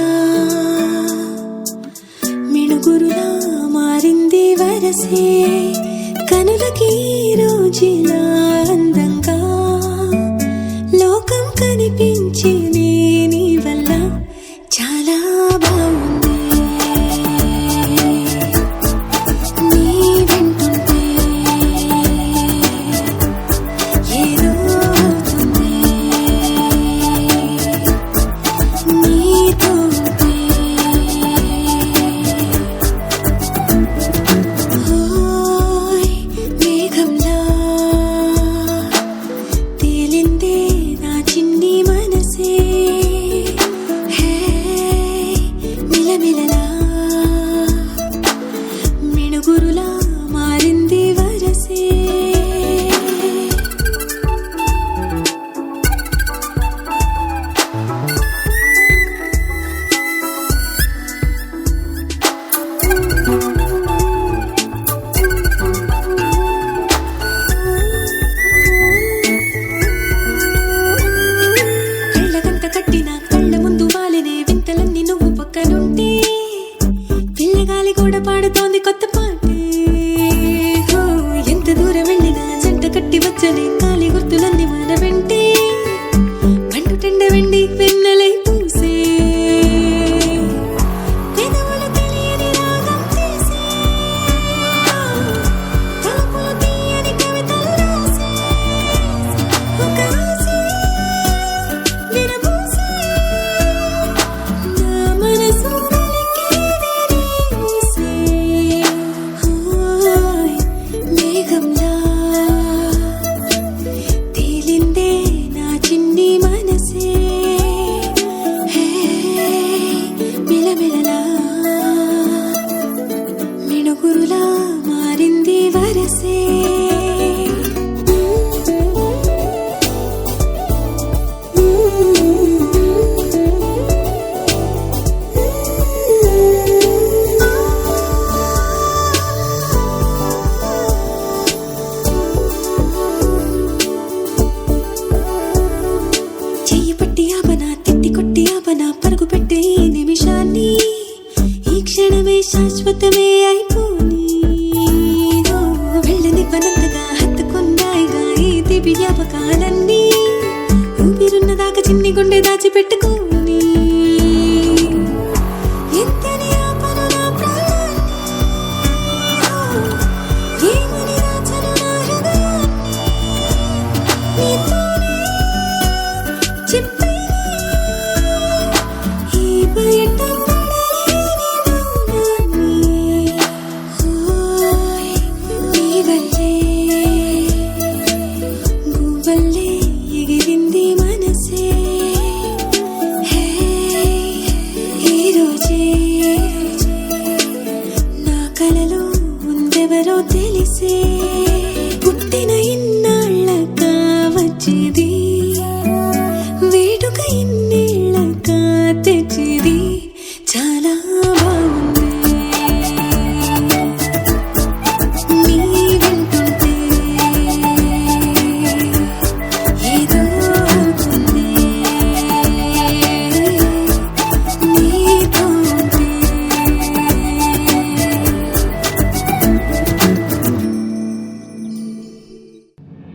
మేఘంలా మిణుగురులా మారింది వరసే కనులకి రోజులా అందంగా లోకం కనిపించి నీ వల్ల చాలా బాగుంది నీ వింటుంటే ఏదో అవుతుంది నీతో ఉంటే ఓయ్ మేఘంలా తేలిందే నా చిన్ని మనసే హే మిలమిలలా మిణుగురులా మారింది వరసే కళ్ళకంత కట్టిన కళ్ళ ముందు వాలినే వింతలన్నీ నువ్వు పక్కనుంటే పిల్లగాలి కూడా పాడుతోంది కొత్త పాటే హో, ఎంత దూరం వెళ్ళినా జంట కట్టి వచ్చనే కాలి గుర్తులన్నీ మన వెంటే పండు టెండ వెండి వెన్నెలై పూసే పెదవులు తెలియని రాగం తీసే తలుపులు తీయని కవితలు రాసే ఒక ఆసే విరబూసే నా మనసు పలికేది రేసే ఓయ్ మేఘంలా తేలిందే నా చిన్ని మనసే హే మిలమిలలా మిణుగురులా మారింది వరసే చెయ్యి పట్టి ఆపన తిట్టి కొట్టి ఆపన పరుగు పెట్టే ఈ నిమిషాన్ని ఈ క్షణమే శాశ్వతమే అయిపోని ఓ, వెళ్ళనివ్వనంతగా హత్తుకున్నాయిగా ఈ దివి జ్ఞాపకాలన్నీ ఊపిరున్నదాకా చిన్ని గుండె దాచిపెట్టుకోని ఎంతని ఆపను నా ప్రాణాన్ని ఓ, ఏమని రాచను నా హృదయాన్ని నీతోనే చెప్పే ఈ బయట పడలేని మౌనాన్ని ఓయ్ నీ వల్లే గువ్వల్లే ఎగిరింది మనసే హే ఈ రోజే నా కలలో ఉందెవరో తెలిసే పుట్టిన ఇన్నాళ్ళకా వచ్చేది వేడుక ఇన్నేళ్ళకా తెచ్చేది చాలా